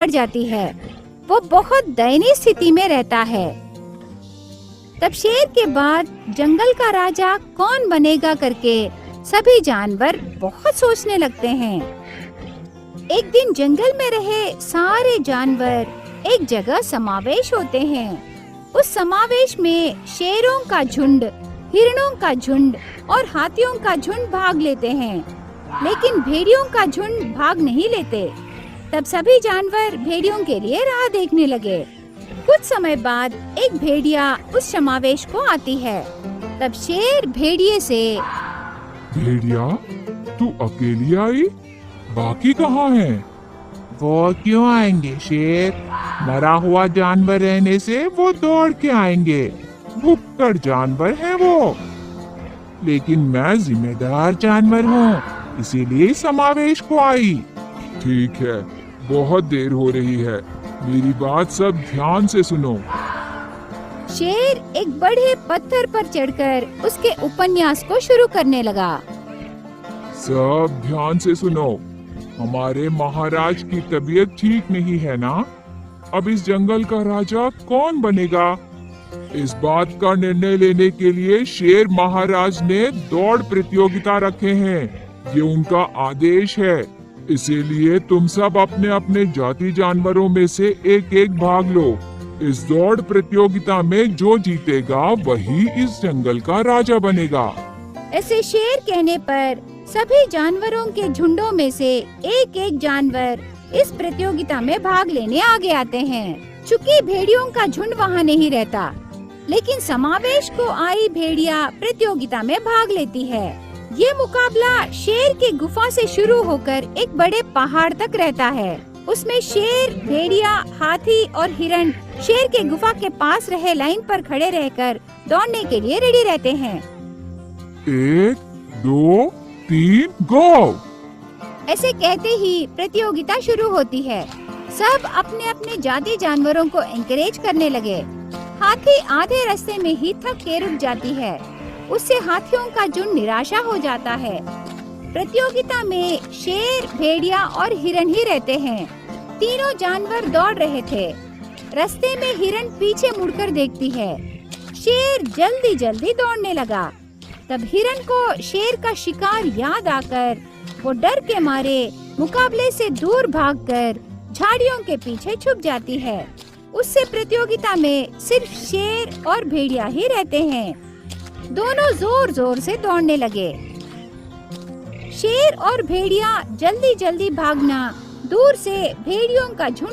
पड़ जाती है। वो बहुत दयनीय स्थिति में रहता है। तब शेर के बाद जंगल का राजा कौन बनेगा करके सभी जानवर बहुत सोचने लगते हैं। एक दिन जंगल में रहे सारे जानवर एक जगह समावेश होते हैं। उस समावेश में शेरों का झुंड, हिरणों का झुंड और हाथियों का झुंड भाग लेते हैं, लेकिन भेड़ियों का झुंड भाग नहीं लेते। तब सभी जानवर भेड़ियों के लिए राह देखने लगे। कुछ समय बाद एक भेड़िया उस समावेश को आती है। तब शेर भेड़िए से, भेड़िया, तू अकेली आई? बाकी कहाँ हैं? वो क्यों आएंगे शेर? मरा हुआ जानवर रहने से वो दौड़ के आएंगे। भुक्कड़ जानवर है वो। लेकिन मैं जिम्मेदार जानवर हूँ, इसीलिए समावेश को आई। ठीक है, बहुत देर हो रही है, मेरी बात सब ध्यान से सुनो। शेर एक बड़े पत्थर पर चढ़कर उसके उपन्यास को शुरू करने लगा। सब ध्यान से सुनो। हमारे महाराज की तबीयत ठीक नहीं है ना? अब इस जंगल का राजा कौन बनेगा? इस बात का निर्णय लेने के लिए शेर महाराज ने दौड़ प्रतियोगिता रखे हैं। ये उनका आदेश है। इसीलिए तुम सब अपने अपने जाति जानवरों में से एक एक भाग लो। इस दौड़ प्रतियोगिता में जो जीतेगा वही इस जंगल का राजा बनेगा। ऐसे शेर कहने पर सभी जानवरों के झुंडों में से एक एक जानवर इस प्रतियोगिता में भाग लेने आगे आते हैं। चूंकि भेड़ियों का झुंड वहाँ नहीं रहता, लेकिन समावेश को आई भेड़िया प्रतियोगिता में भाग लेती है। ये मुकाबला शेर की गुफा से शुरू होकर एक बड़े पहाड़ तक रहता है। उसमें शेर, भेड़िया, हाथी और हिरण शेर के गुफा के पास रहे लाइन पर खड़े रहकर दौड़ने के लिए रेडी रहते हैं। 1, 2, 3, गो! ऐसे कहते ही प्रतियोगिता शुरू होती है। सब अपने अपने जाति जानवरों को एनकरेज करने लगे। हाथी आधे रास्ते में ही थक के रुक जाती है। उससे हाथियों का झुंड निराशा हो जाता है। प्रतियोगिता में शेर, भेड़िया और हिरण ही रहते हैं। तीनों जानवर दौड़ रहे थे। रास्ते में हिरण पीछे मुड़कर देखती है। शेर जल्दी जल्दी दौड़ने लगा। तब हिरण को शेर का शिकार याद आकर वो डर के मारे मुकाबले से दूर भागकर झाड़ियों के पीछे छुप जाती है। उससे प्रतियोगिता में सिर्फ शेर और भेड़िया ही रहते हैं। दोनों जोर जोर से दौड़ने लगे। शेर और भेड़िया जल्दी जल्दी भागना दूर से भेड़ियों का झुंड